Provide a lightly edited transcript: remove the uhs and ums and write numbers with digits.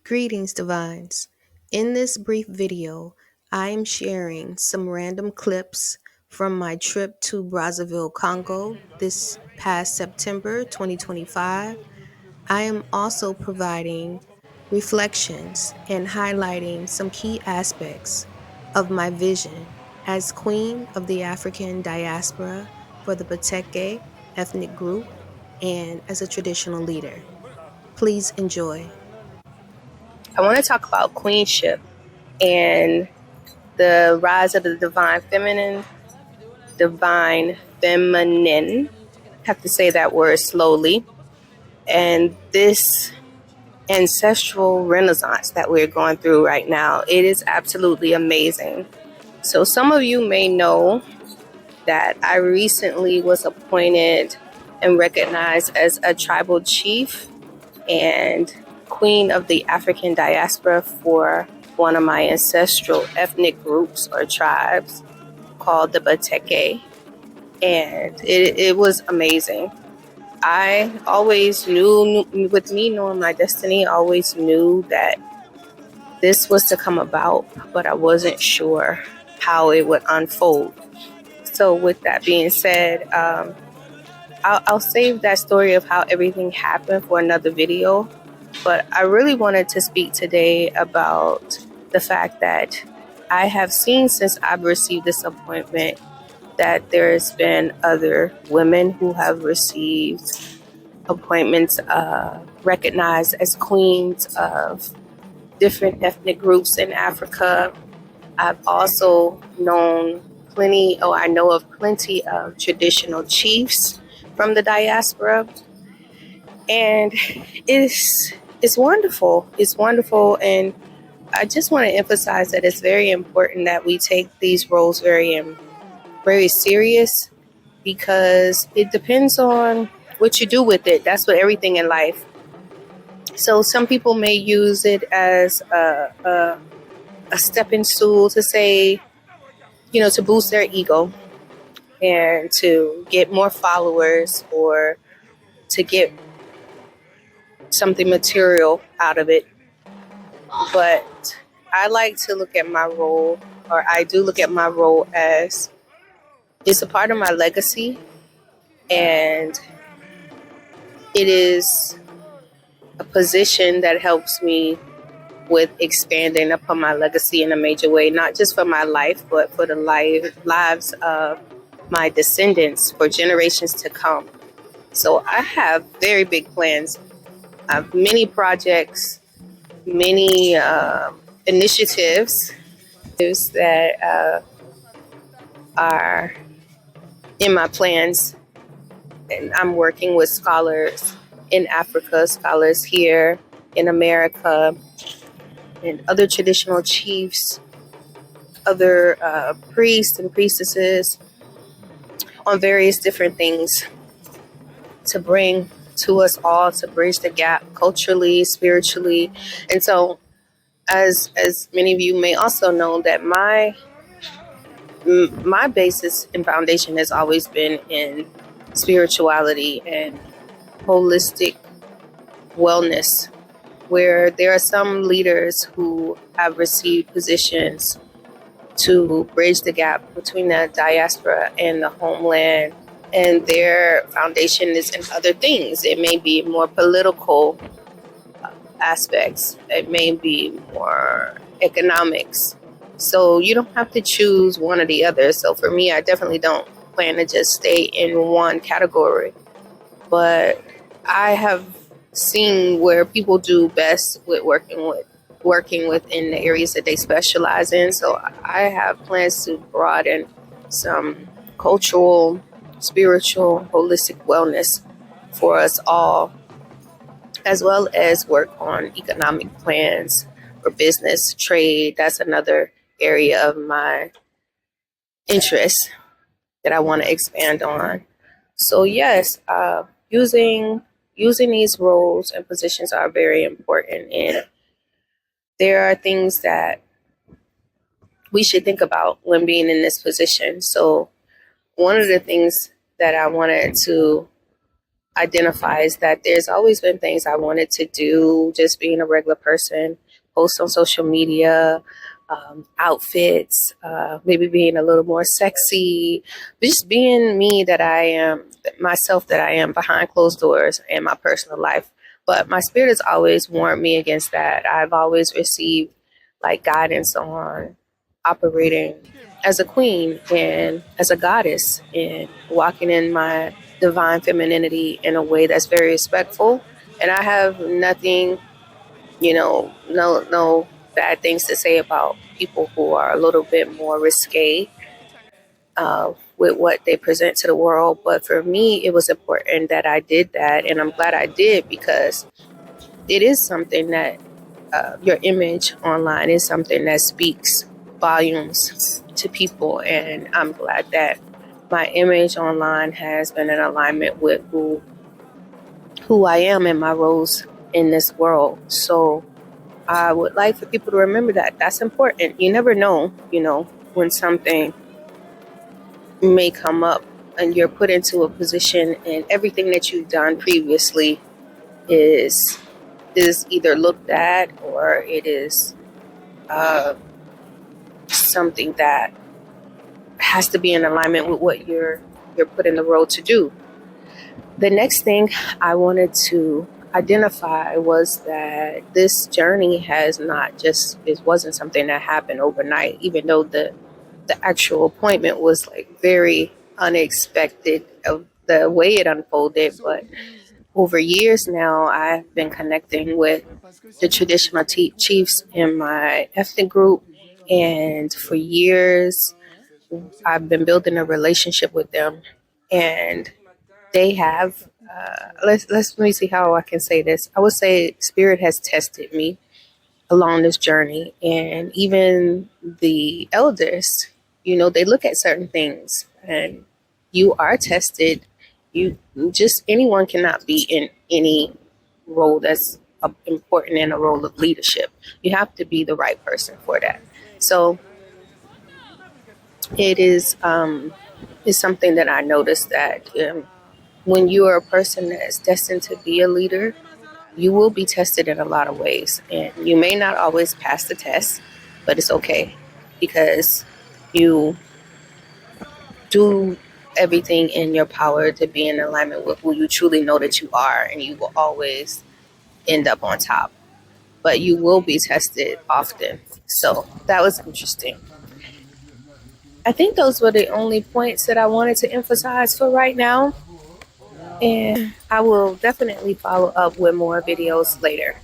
Greetings, Divines. In this brief video, I am sharing some random clips from my trip to Brazzaville, Congo this past September 2025. I am also providing reflections and highlighting some key aspects of my vision as Queen of the African Diaspora for the Bateke ethnic group and as a traditional leader. Please enjoy. I want to talk about queenship and the rise of the divine feminine. I have to say that word slowly. And this ancestral renaissance that we're going through right now, it is absolutely amazing. So some of you may know that I recently was appointed and recognized as a tribal chief and queen of the African diaspora for one of my ancestral ethnic groups or tribes called the Bateke. And it was amazing. I always knew, with me knowing my destiny, I always knew that this was to come about, but I wasn't sure how it would unfold. So with that being said, I'll save that story of how everything happened for another video. But I really wanted to speak today about the fact that I have seen since I've received this appointment that there's been other women who have received appointments recognized as queens of different ethnic groups in Africa. I've also I know of plenty of traditional chiefs from the diaspora. And it's wonderful. It's wonderful. And I just want to emphasize that it's very important that we take these roles very serious, because it depends on what you do with it. That's what everything in life. So some people may use it as a stepping stool to say, to boost their ego and to get more followers or to get something material out of it. But I like to look at my role, or I do look at my role as it's a part of my legacy, and it is a position that helps me with expanding upon my legacy in a major way, not just for my life, but for the lives of my descendants for generations to come. So I have very big plans. I have many projects, many initiatives that are in my plans. And I'm working with scholars in Africa, scholars here in America, and other traditional chiefs, other priests and priestesses on various different things to bring to us all, to bridge the gap culturally, spiritually. And so as many of you may also know, that my basis and foundation has always been in spirituality and holistic wellness, where there are some leaders who have received positions to bridge the gap between the diaspora and the homeland, and their foundation is in other things. It may be more political aspects, it may be more economics. So you don't have to choose one or the other. So for me, I definitely don't plan to just stay in one category. But I have seen where people do best with working within the areas that they specialize in. So I have plans to broaden some cultural, spiritual, holistic wellness for us all, as well as work on economic plans for business, trade. That's another area of my interest that I want to expand on. So yes, using these roles and positions are very important, and there are things that we should think about when being in this position. So one of the things that I wanted to identify is that there's always been things I wanted to do, just being a regular person, post on social media, outfits, maybe being a little more sexy, just being me that I am, myself that I am behind closed doors in my personal life. But my spirit has always warned me against that. I've always received like guidance on operating as a queen and as a goddess and walking in my divine femininity in a way that's very respectful. And I have nothing, no bad things to say about people who are a little bit more risque with what they present to the world. But for me, it was important that I did that. And I'm glad I did, because it is something that your image online is something that speaks volumes to people. And I'm glad that my image online has been in alignment with who I am and my roles in this world. So I would like for people to remember that. That's important. You never know, when something may come up and you're put into a position and everything that you've done previously is either looked at, or it is something that has to be in alignment with what you're put in the role to do. The next thing I wanted to identify was that this journey has not just, it wasn't something that happened overnight, even though the actual appointment was like very unexpected of the way it unfolded. But over years now, I've been connecting with the traditional chiefs in my ethnic group, and for years I've been building a relationship with them, and they have. Let me see how I can say this. I would say Spirit has tested me along this journey, and even the elders, they look at certain things, and you are tested. You just, anyone cannot be in any role that's important in a role of leadership. You have to be the right person for that. So it is something that I noticed that when you are a person that's destined to be a leader, you will be tested in a lot of ways, and you may not always pass the test, but it's okay, because you do everything in your power to be in alignment with who you truly know that you are, and you will always end up on top. But you will be tested often. So that was interesting. I think those were the only points that I wanted to emphasize for right now. And I will definitely follow up with more videos later.